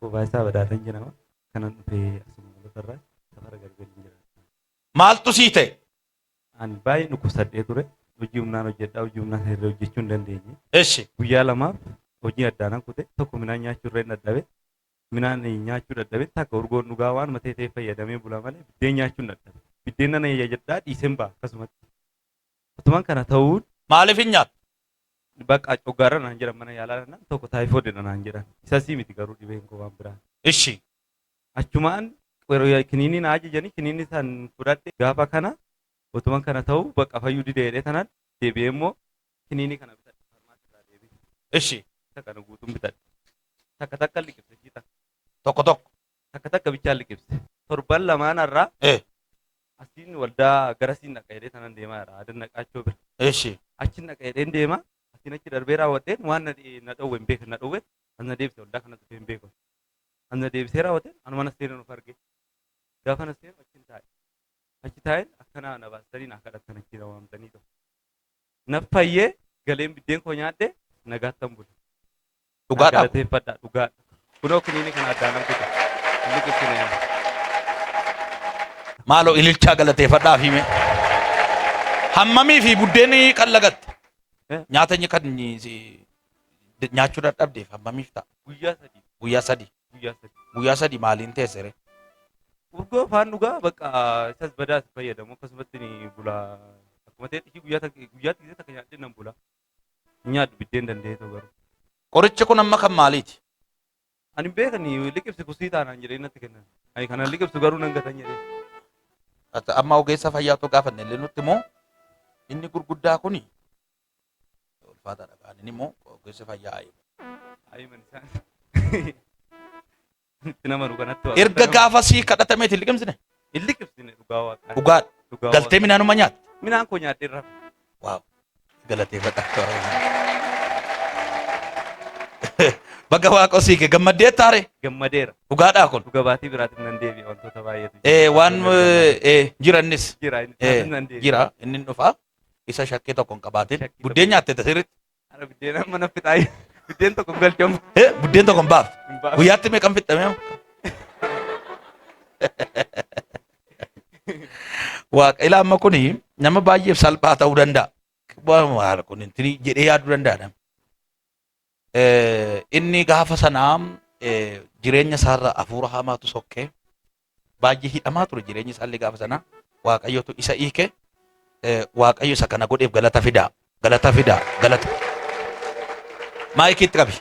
Kubaasaa badhaadhaan jedhama. Kanan dhufee asuma lafarraa safara galgalii jira. Maaltu sii ta'e? Ani baay'ee dhukkubsadhee ture. Hojii humnaan hojjedhaa, hojii humnaan hirree hojjechuu hin dandeenye. Eshi. Guyyaa lamaaf hojii addaan kute tokko midhaan nyaachuu irra hin dadhabe. Midhaan nyaachuu dadhabe takka urgoon dhugaa waan matee ta'e fayyadamee bula malee biddeen nyaachuu hin dadhabe. Biddeen nana jedhaa dhiiseen ba'a akkasumatti. Otumaan kana ta'uun Maaliif hin nyaattu? bakka coggaarra naan jedhan mana yaalaa naan tokko taayifoodidha naan jedhan. Isasii miti garuu dhibeen koo waan biraa. Eshi. Achumaan kiniinii na ajajanii kiniinii san fudhadhe gaafa kana otumaan kana ta'u bakka fayyuu didee tanaan deebi'ee immoo kiniinii kana bitadhe farmaasii irraa deebi'e. Eshi. Isa kana guutuun bitadhe. Takka takka liqimse jiita. Tokko tokko. Takka takka bichaan liqimse. Torban lamaanarraa asiin waldaa gara siin naqa jedhee tanan deemaa jira. Adan naqaachoo bira. Eshi. Achi naqa jedheen deema. Asiin achi darbee raawwateen waan na dhowwe hin beekan na dhowwe ana deebise waldaa kana dhufee hin beeku. Ana deebisee raawwateen anuma na seenan of arge. Gaafa na seenu achiin taa'e. Achi taa'een akkana na baasanii na kadhatan achi na waamtanii ta'u. Na fayyee galeen biddeen koo nyaadhe nagaattan bule. Dhugaadhaaf. Galateeffadhaa dhugaadha. Kunoo kiniinii kana addaan kutu. Inni qibsina yaa. Maaloo ililchaa galateeffadhaaf hime. Hammamii fi buddeenii kan lagatte. Nyaata inni kan nyaachuu dadhabdeef hammamiif ta'a? Guyyaa sadii. Guyyaa sadii. Guyyaa sadii. Guyyaa sadii maaliin teessere? Urgoo afaan dhugaa bakka isas badaas fayyadamu akkasumatti ni bula. Akkuma ta'etti guyyaa xiqqee takka nyaadhee nan bula. Nyaadhu biddeen danda'ee ta'u garuu. Qorichi kun amma kan maaliiti? Ani beekan liqibsi kusii taanaan jedhee natti kennan. Ani kana liqibsu garuu nan gatan jedhee. Amma ogeessa fayyaatu gaafanne illee nutti immoo inni gurguddaa kuni ulfaataadha kan inni immoo ogeessa fayyaa ayi. Ayi man isaan. Itti nama nu kanatti waa. Erga gaafa sii kadhatameeti liqimsine? Hin liqibsine dhugaa waaqaa. Dhugaadha. Galtee midhaanuma nyaatte? Midhaan koo nyaadhee irraa. Waaw. Galateeffadha. Bakka waaqoo sii kee gammaddee taare? Gammadeera. Dhugaadhaa kun? Dhuga baatii biraatiin nan deebi'a wantoota baay'eetu. Waan jirannis. Jira nan deebi'a. Jira inni dhufa isa shakkii tokko hin qabaatin. Buddeen nyaatte tasirritti? Ara biddeen amma na fixaayi. Biddeen tokko hin galchamu. Buddeen tokko hin baafte? Guyyaatti meeqan fixame? Waaqa ilaa amma kuni nama baay'eef salphaa ta'uu danda'a. Waan kun jedhee yaaduu danda'a. Inni gaafa sanaa jireenya isaarra hafuura hamaatu sokkee baay'ee hidhamaa ture jireenya isaallee gaafa sanaa waaqayyotu isa hiike waaqayyo isa kana godheef galata fidaa galata maayikiitti qabi.